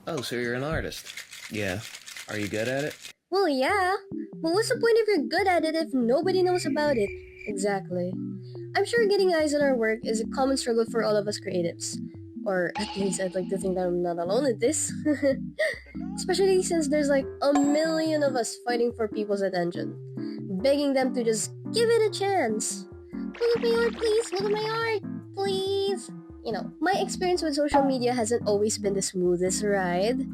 Oh, so you're an artist. Yeah. Are you good at it? Well, yeah, but what's the point if you're good at it if nobody knows about it? Exactly. I'm sure getting eyes on our work is a common struggle for all of us creatives. Or at least I'd like to think that I'm not alone in this. Especially since there's like a million of us fighting for people's attention, begging them to just give it a chance. Look at my art, please! Look at my art, please! My experience with social media hasn't always been the smoothest ride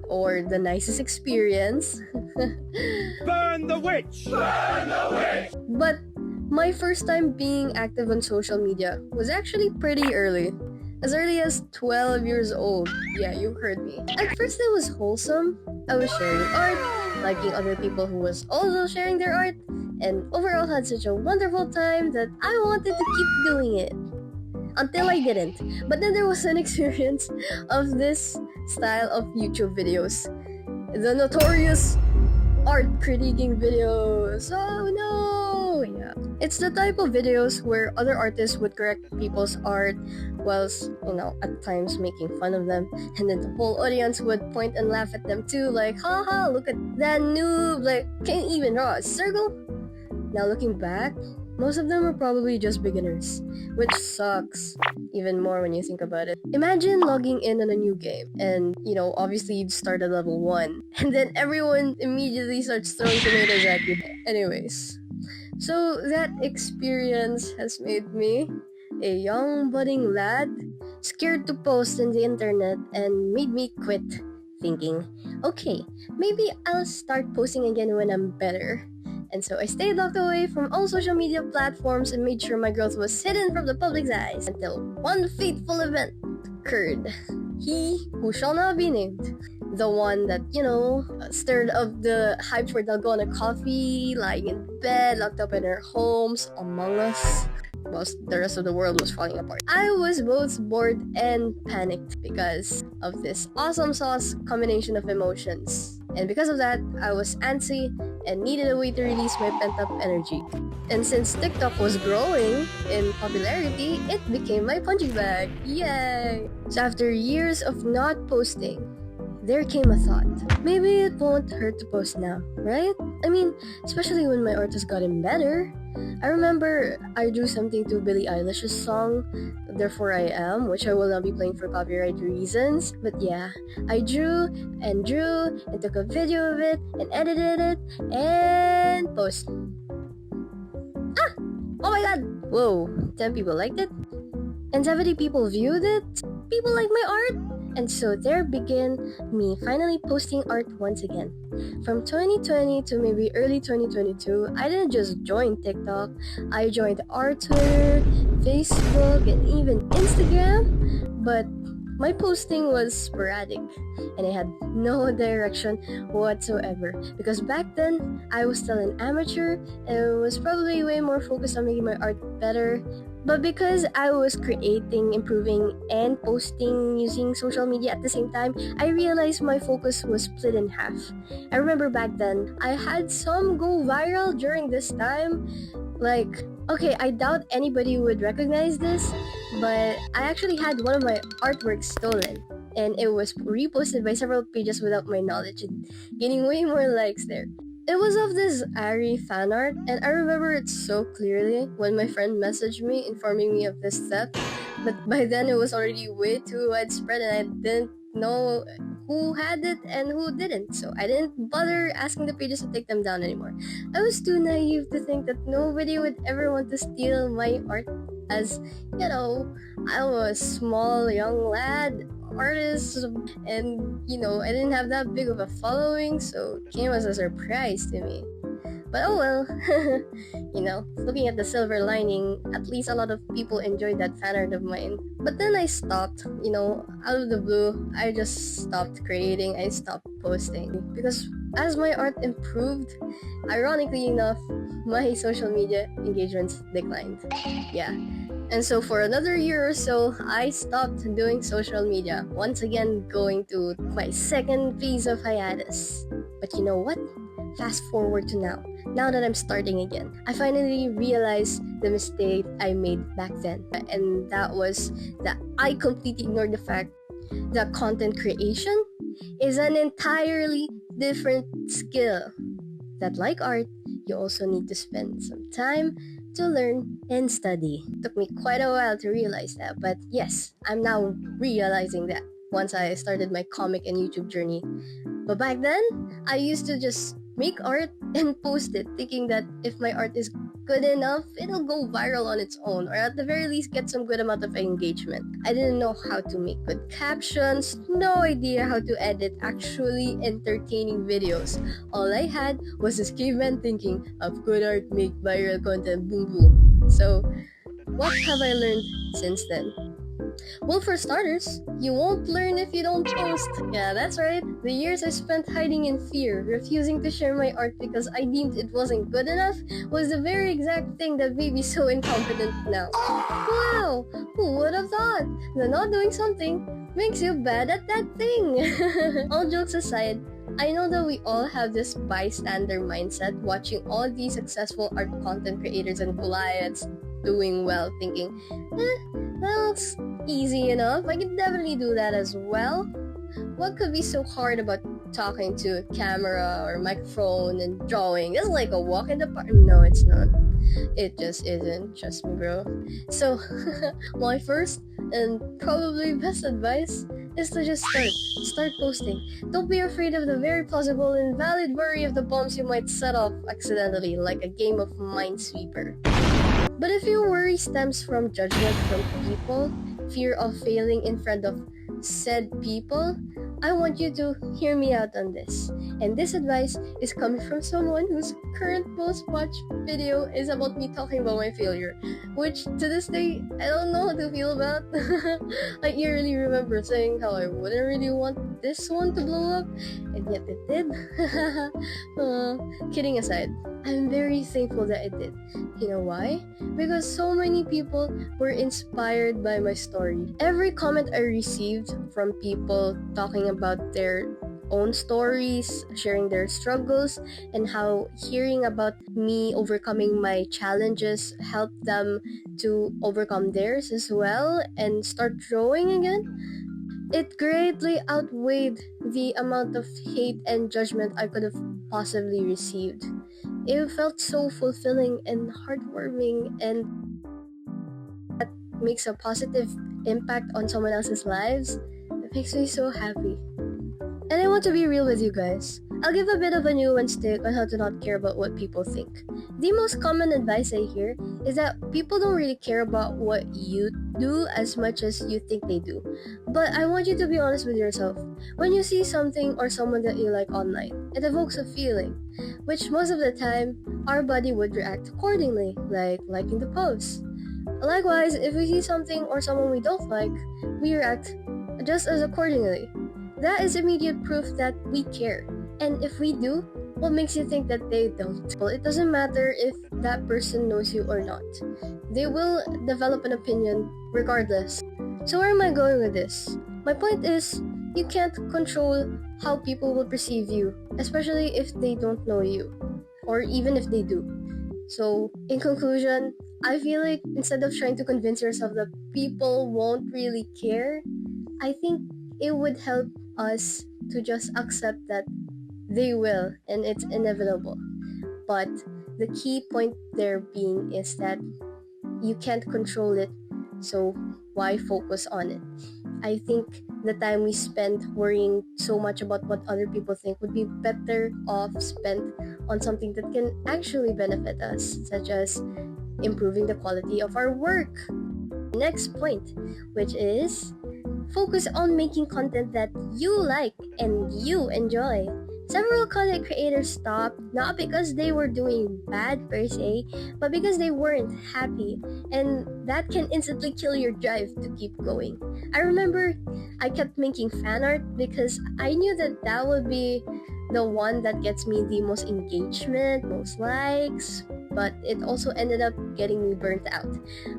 or the nicest experience. Burn the witch! Burn the witch! But my first time being active on social media was actually pretty early. As early as 12 years old. Yeah, you heard me. At first it was wholesome. I was sharing art, liking other people who was also sharing their art, and overall had such a wonderful time that I wanted to keep doing it. Until I didn't. But then there was an experience of this style of YouTube videos. The notorious art critiquing videos. Oh no! Yeah. It's the type of videos where other artists would correct people's art whilst, at times making fun of them. And then the whole audience would point and laugh at them too, like, haha, look at that noob, like, can't even draw a circle. Now looking back, most of them are probably just beginners, which sucks even more when you think about it. Imagine logging in on a new game and, obviously you'd start at level 1 and then everyone immediately starts throwing tomatoes at you. Anyways, so that experience has made me a young budding lad, scared to post in the internet and made me quit, thinking, okay, maybe I'll start posting again when I'm better. And so I stayed locked away from all social media platforms and made sure my growth was hidden from the public's eyes until one fateful event occurred. He who shall not be named. The one that, stirred up the hype for Dalgona coffee, lying in bed, locked up in our homes, among us, whilst the rest of the world was falling apart. I was both bored and panicked because of this awesome sauce combination of emotions. And because of that, I was antsy and needed a way to release my pent-up energy. And since TikTok was growing in popularity, it became my punching bag. Yay! So after years of not posting, there came a thought. Maybe it won't hurt to post now, right? I mean, especially when my art has gotten better. I remember I drew something to Billie Eilish's song, Therefore I Am, which I will not be playing for copyright reasons. But yeah, I drew and took a video of it and edited it and posted. Oh my god! Whoa, 10 people liked it? And 70 people viewed it? People like my art? And so there began me finally posting art once again. From 2020 to maybe early 2022, I didn't just join TikTok, I joined Twitter, Facebook, and even Instagram, but my posting was sporadic and I had no direction whatsoever because back then I was still an amateur and was probably way more focused on making my art better. But because I was creating, improving, and posting using social media at the same time, I realized my focus was split in half. I remember back then, I had some go viral during this time. Like, okay, I doubt anybody would recognize this, but I actually had one of my artworks stolen. And it was reposted by several pages without my knowledge and getting way more likes there. It was of this Ari fan art, and I remember it so clearly when my friend messaged me informing me of this theft. But by then it was already way too widespread and I didn't know who had it and who didn't, so I didn't bother asking the pages to take them down anymore. I was too naive to think that nobody would ever want to steal my art, as, I was a small young lad, artist, and I didn't have that big of a following, so it came as a surprise to me. But oh well, looking at the silver lining, at least a lot of people enjoyed that fan art of mine. But then I stopped, out of the blue, I just stopped creating, I stopped posting. Because as my art improved, ironically enough, my social media engagements declined. Yeah. And so for another year or so, I stopped doing social media, once again going to my second phase of hiatus. But you know what? Fast forward to now that I'm starting again, I finally realized the mistake I made back then. And that was that I completely ignored the fact that content creation is an entirely different skill that, like art, you also need to spend some time to learn and study. Took me quite a while to realize that, but yes, I'm now realizing that once I started my comic and YouTube journey. But back then, I used to just make art and post it, thinking that if my art is good enough, it'll go viral on its own, or at the very least get some good amount of engagement. I didn't know how to make good captions, no idea how to edit actually entertaining videos. All I had was this caveman thinking of good art, make viral content, boom boom. So, what have I learned since then? Well, for starters, you won't learn if you don't post. Yeah, that's right. The years I spent hiding in fear, refusing to share my art because I deemed it wasn't good enough, was the very exact thing that made me so incompetent now. Wow, who would have thought that not doing something makes you bad at that thing? All jokes aside, I know that we all have this bystander mindset watching all these successful art content creators and Goliaths doing well, thinking, that's easy enough. I can definitely do that as well. What could be so hard about talking to a camera or microphone and drawing? It's like a walk in the park. No, it's not. It just isn't. Trust me, bro. So, my first and probably best advice is to just start posting. Don't be afraid of the very plausible and valid worry of the bombs you might set off accidentally, like a game of Minesweeper. But if your worry stems from judgment from people, fear of failing in front of said people, I want you to hear me out on this. And this advice is coming from someone whose current most watched video is about me talking about my failure, which to this day, I don't know how to feel about. I eerily remember saying how I wouldn't really want this one to blow up, and yet it did. Kidding aside, I'm very thankful that it did. You know why? Because so many people were inspired by my story. Every comment I received from people talking about their own stories, sharing their struggles, and how hearing about me overcoming my challenges helped them to overcome theirs as well and start drawing again. It greatly outweighed the amount of hate and judgment I could have possibly received. It felt so fulfilling and heartwarming, and that makes a positive impact on someone else's lives. It makes me so happy. And I want to be real with you guys. I'll give a bit of a nuanced take on how to not care about what people think. The most common advice I hear is that people don't really care about what you do as much as you think they do. But I want you to be honest with yourself. When you see something or someone that you like online, it evokes a feeling, which most of the time, our body would react accordingly, like liking the post. Likewise, if we see something or someone we don't like, we react just as accordingly. That is immediate proof that we care. And if we do, what makes you think that they don't? Well, it doesn't matter if that person knows you or not. They will develop an opinion regardless. So where am I going with this? My point is, you can't control how people will perceive you, especially if they don't know you, or even if they do. So, in conclusion, I feel like instead of trying to convince yourself that people won't really care, I think it would help us to just accept that they will, and it's inevitable. But the key point there being is that you can't control it, so why focus on it? I think the time we spend worrying so much about what other people think would be better off spent on something that can actually benefit us, such as improving the quality of our work. Next point, which is focus on making content that you like and you enjoy. Several content creators stopped not because they were doing bad per se, but because they weren't happy, and that can instantly kill your drive to keep going. I remember I kept making fan art because I knew that that would be the one that gets me the most engagement, most likes, but it also ended up getting me burnt out.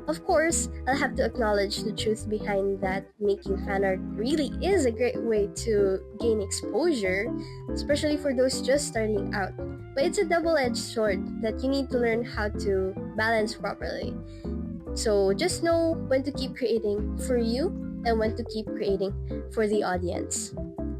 Of course, I'll have to acknowledge the truth behind that making fan art really is a great way to gain exposure, especially for those just starting out. But it's a double-edged sword that you need to learn how to balance properly. So just know when to keep creating for you and when to keep creating for the audience.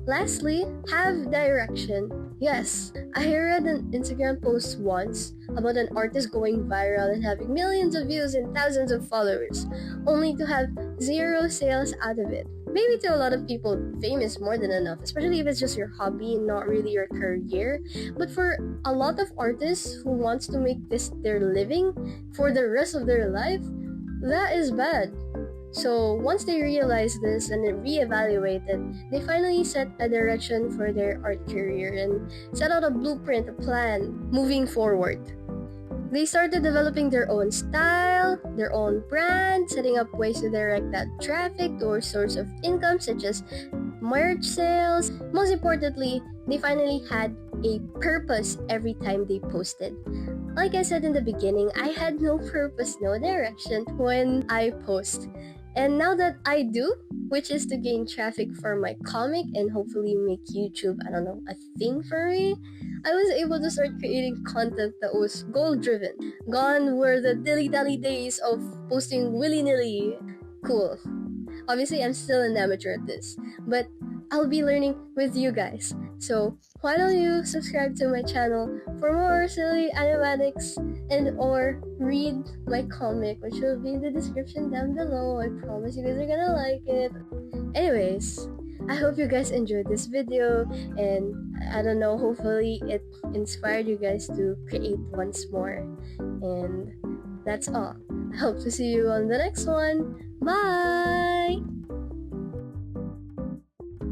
Lastly, have direction. Yes, I read an Instagram post once about an artist going viral and having millions of views and thousands of followers, only to have zero sales out of it. Maybe to a lot of people, fame is more than enough, especially if it's just your hobby and not really your career. But for a lot of artists who wants to make this their living for the rest of their life, that is bad. So once they realized this and reevaluated, they finally set a direction for their art career and set out a blueprint, a plan moving forward. They started developing their own style, their own brand, setting up ways to direct that traffic or source of income such as merch sales. Most importantly, they finally had a purpose every time they posted. Like I said in the beginning, I had no purpose, no direction when I post. And now that I do, which is to gain traffic for my comic and hopefully make YouTube, a thing for me, I was able to start creating content that was goal-driven. Gone were the dilly-dally days of posting willy-nilly. Cool. Obviously, I'm still an amateur at this, but I'll be learning with you guys. So why don't you subscribe to my channel for more silly animatics and or read my comic, which will be in the description down below. I promise you guys are gonna like it. Anyways, I hope you guys enjoyed this video, and hopefully it inspired you guys to create once more. And that's all. I hope to see you on the next one. Bye!